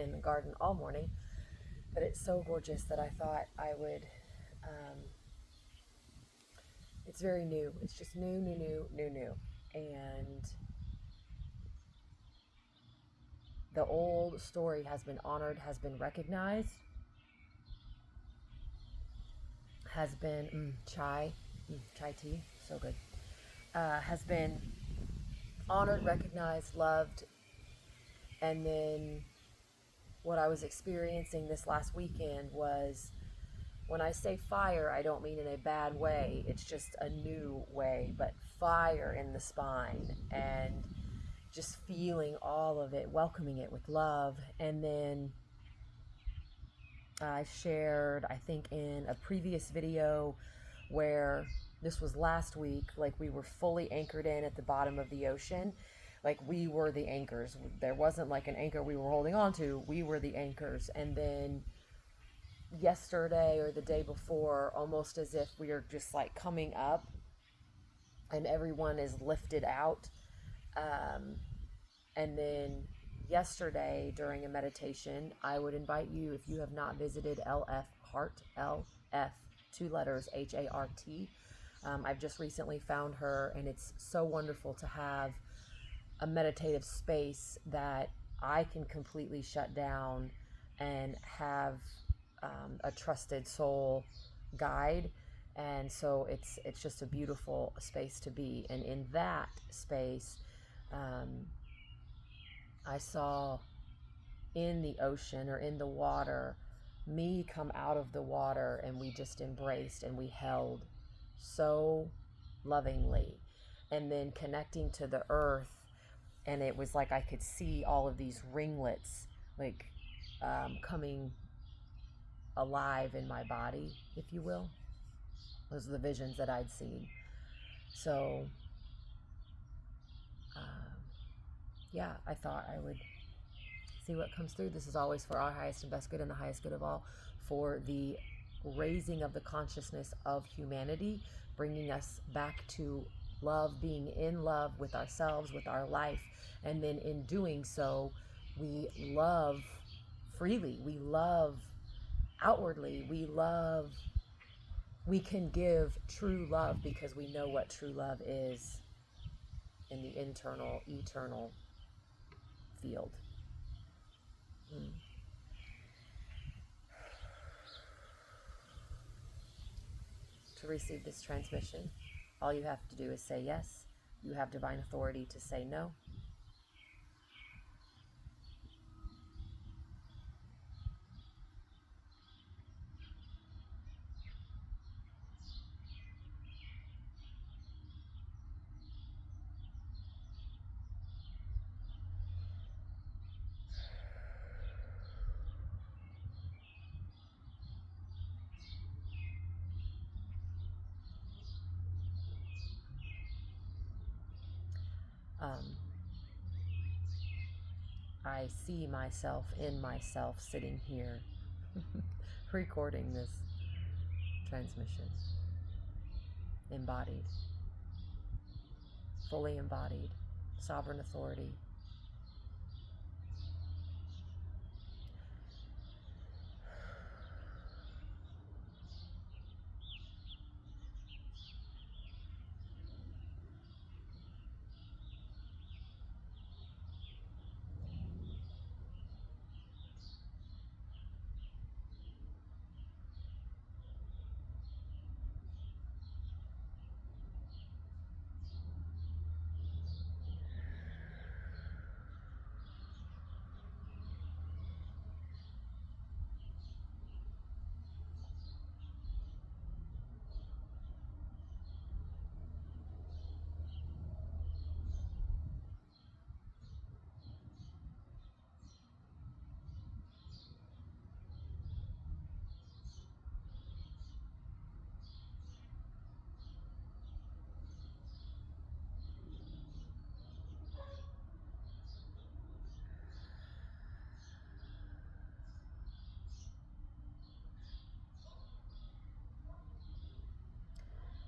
in the garden all morning, but it's so gorgeous that I thought I would, it's very new. It's just new. And the old story has been honored, has been recognized, has been, chai tea, so good, has been honored, recognized, loved. And then what I was experiencing this last weekend was, when I say fire, I don't mean in a bad way. It's just a new way, but fire in the spine, and just feeling all of it, welcoming it with love. And then I shared, I think in a previous video, where this was last week, like we were fully anchored in at the bottom of the ocean. Like we were the anchors. There wasn't like an anchor we were holding on to. We were the anchors. And then yesterday or the day before, almost as if we are just like coming up and everyone is lifted out. And then yesterday during a meditation, I would invite you, if you have not visited LF Heart, LF, 2 letters, HART. I've just recently found her, and it's so wonderful to have a meditative space that I can completely shut down and have a trusted soul guide. And so it's just a beautiful space to be. And in that space, I saw in the ocean or in the water, me come out of the water, and we just embraced and we held so lovingly. And then connecting to the earth, and it was like I could see all of these ringlets like coming alive in my body, if you will. Those are the visions that I'd seen. So yeah, I thought I would see what comes through. This is always for our highest and best good and the highest good of all, for the raising of the consciousness of humanity, bringing us back to love, being in love with ourselves, with our life. And then in doing so, we love freely. We love outwardly. We can give true love because we know what true love is in the internal, eternal field. To receive this transmission, all you have to do is say yes. You have divine authority to say no. I see myself in myself sitting here recording this transmission. Embodied. Fully embodied. Sovereign authority.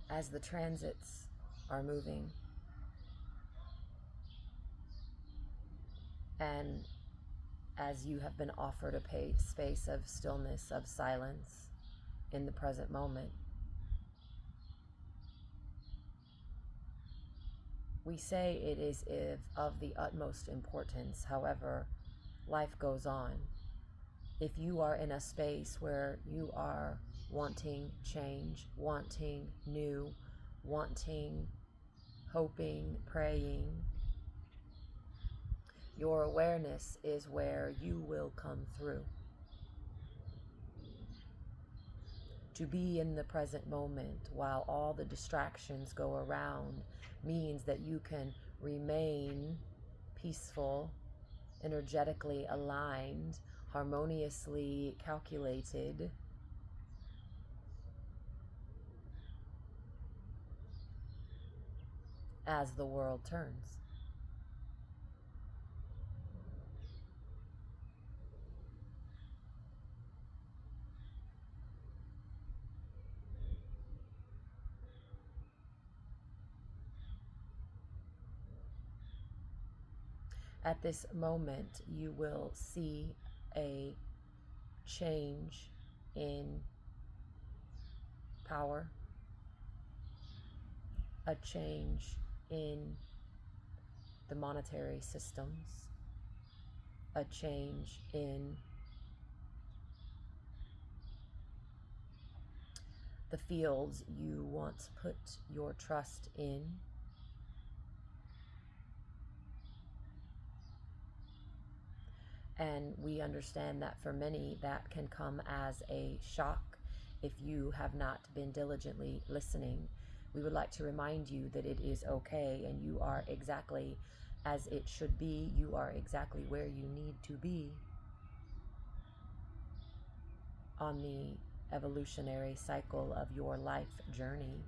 As the transits are moving and as you have been offered a space of stillness, of silence in the present moment. We say it is of the utmost importance. However, life goes on. If you are in a space where you are wanting change, wanting new, wanting, hoping, praying, your awareness is where you will come through. To be in the present moment while all the distractions go around means that you can remain peaceful, energetically aligned, harmoniously calculated, as the world turns. At this moment, you will see a change in power, a change in the monetary systems, a change in the fields you once put your trust in. And we understand that for many, that can come as a shock if you have not been diligently listening. We would like to remind you that it is okay, and you are exactly as it should be. You are exactly where you need to be on the evolutionary cycle of your life journey.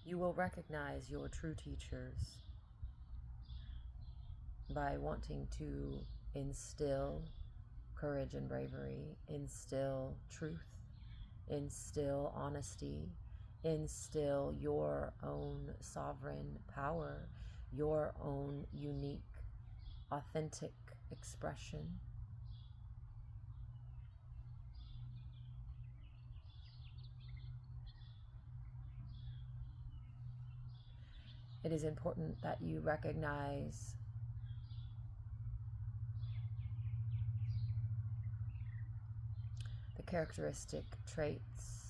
You will recognize your true teachers by wanting to instill courage and bravery, instill truth, instill honesty, instill your own sovereign power, your own unique, authentic expression. It is important that you recognize the characteristic traits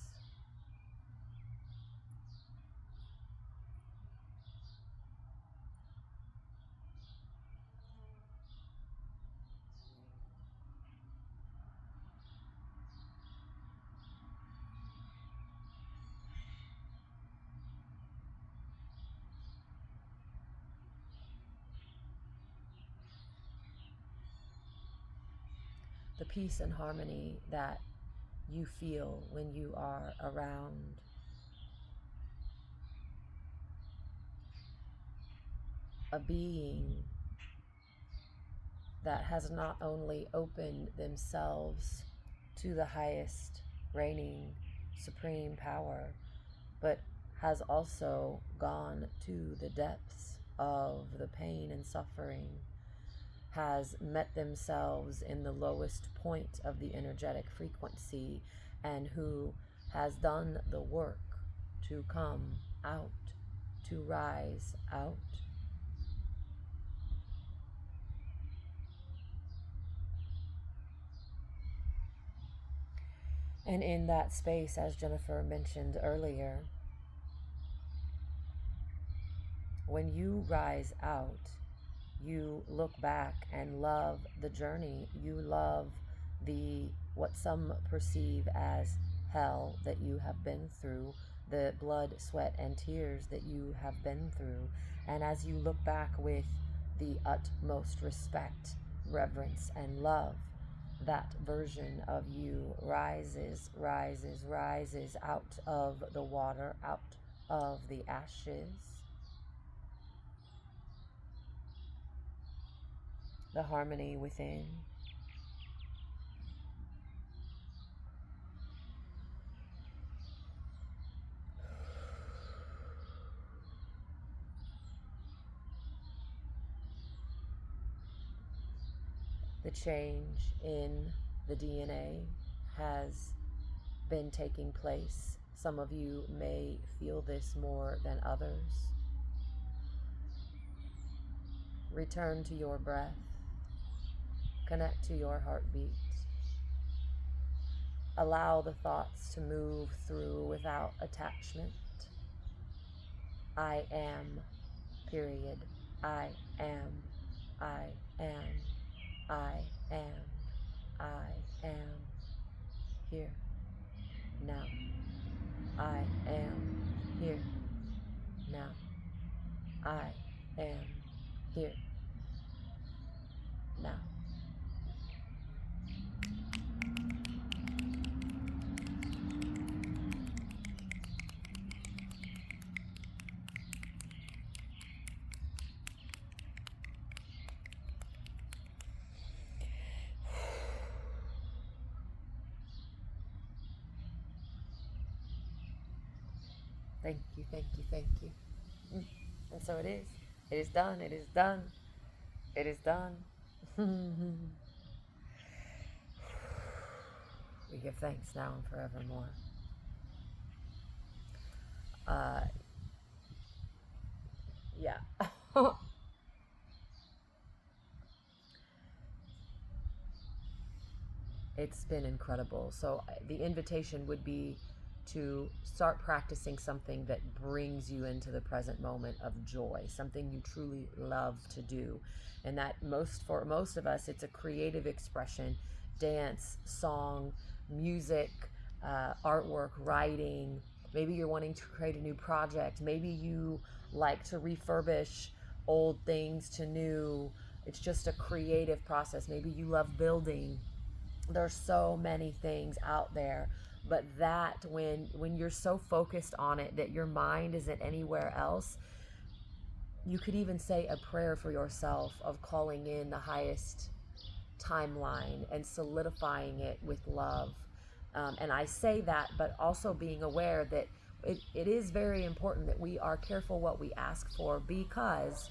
the peace and harmony that you feel when you are around a being that has not only opened themselves to the highest reigning supreme power, but has also gone to the depths of the pain and suffering, has met themselves in the lowest point of the energetic frequency, and who has done the work to come out, to rise out. And in that space, as Jennifer mentioned earlier, when you rise out, you look back and love the journey. You love the what some perceive as hell that you have been through, the blood, sweat, and tears that you have been through. And as you look back with the utmost respect, reverence, and love, that version of you rises, rises, rises out of the water, out of the ashes. The harmony within. The change in the DNA has been taking place. Some of you may feel this more than others. Return to your breath. Connect to your heartbeat. Allow the thoughts to move through without attachment. I am, period. I am, I am, I am, I am here now. I am here now. I am here now. Thank you, thank you, thank you. And so it is. It is done. It is done. It is done. We give thanks now and forevermore. Yeah. It's been incredible. So the invitation would be to start practicing something that brings you into the present moment of joy, something you truly love to do. And that for most of us, it's a creative expression: dance, song, music, artwork, writing. Maybe you're wanting to create a new project. Maybe you like to refurbish old things to new. It's just a creative process. Maybe you love building. There's so many things out there, but that when you're so focused on it that your mind isn't anywhere else, you could even say a prayer for yourself of calling in the highest timeline and solidifying it with love. And I say that, but also being aware that it is very important that we are careful what we ask for, because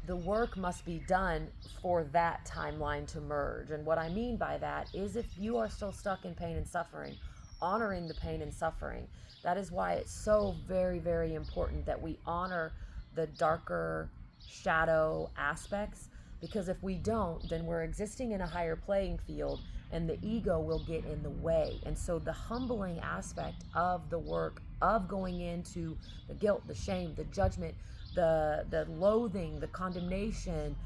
the work must be done for that timeline to merge. And what I mean by that is, if you are still stuck in pain and suffering, honoring the pain and suffering. That is why it's so very, very important that we honor the darker shadow aspects, because if we don't, then we're existing in a higher playing field and the ego will get in the way. And so the humbling aspect of the work of going into the guilt, the shame, the judgment, the loathing, the condemnation,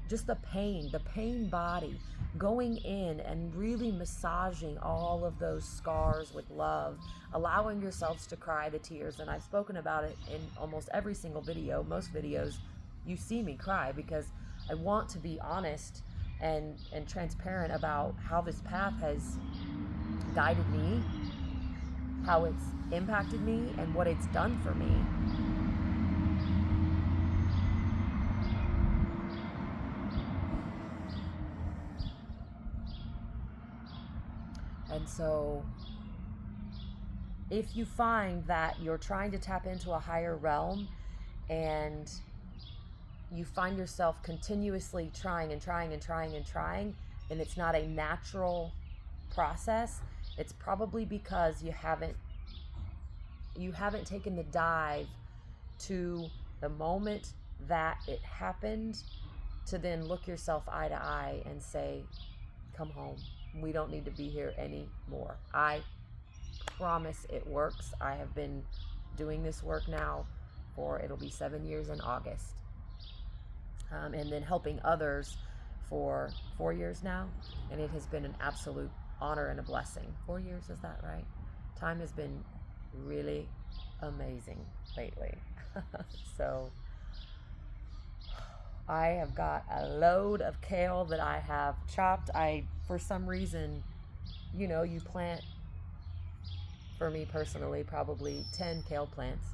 just the pain body, going in and really massaging all of those scars with love, allowing yourselves to cry the tears. And I've spoken about it in almost every single video. Most videos you see me cry, because I want to be honest and transparent about how this path has guided me, how it's impacted me, and what it's done for me. And so if you find that you're trying to tap into a higher realm and you find yourself continuously trying and trying and trying and trying, and it's not a natural process, it's probably because you haven't taken the dive to the moment that it happened, to then look yourself eye to eye and say, come home. We don't need to be here anymore. I promise it works. I have been doing this work now it'll be 7 years in August. And then helping others for 4 years now. And it has been an absolute honor and a blessing. 4 years, is that right? Time has been really amazing lately. So I have got a load of kale that I have chopped. For some reason, you plant, for me personally, probably 10 kale plants,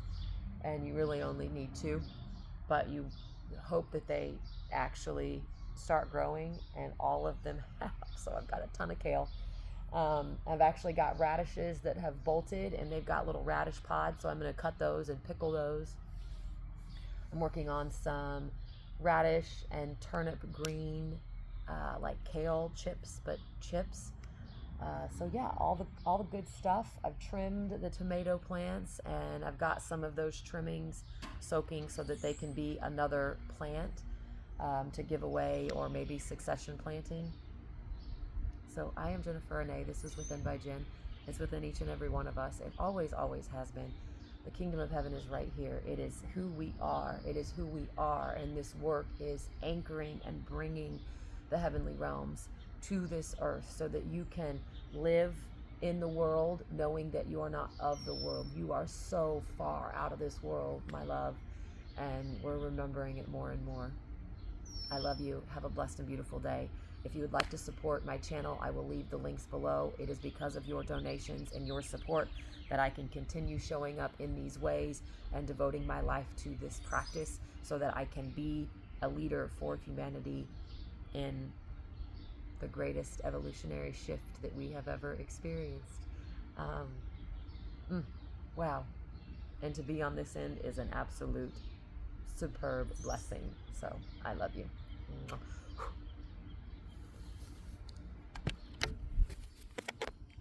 and you really only need 2, but you hope that they actually start growing, and all of them have. So I've got a ton of kale. I've actually got radishes that have bolted, and they've got little radish pods, so I'm going to cut those and pickle those. I'm working on some radish and turnip green, like kale chips, but chips. So yeah, all the good stuff. I've trimmed the tomato plants, and I've got some of those trimmings soaking so that they can be another plant to give away, or maybe succession planting. So I am Jennifer Renee. This is Within by Jen. It's within each and every one of us. It always, always has been. The kingdom of heaven is right here. It is who we are. It is who we are. And this work is anchoring and bringing the heavenly realms to this earth so that you can live in the world knowing that you are not of the world. You are so far out of this world, my love. And we're remembering it more and more. I love you. Have a blessed and beautiful day. If you would like to support my channel, I will leave the links below. It is because of your donations and your support that I can continue showing up in these ways and devoting my life to this practice so that I can be a leader for humanity in the greatest evolutionary shift that we have ever experienced. Wow. And to be on this end is an absolute superb blessing. So I love you.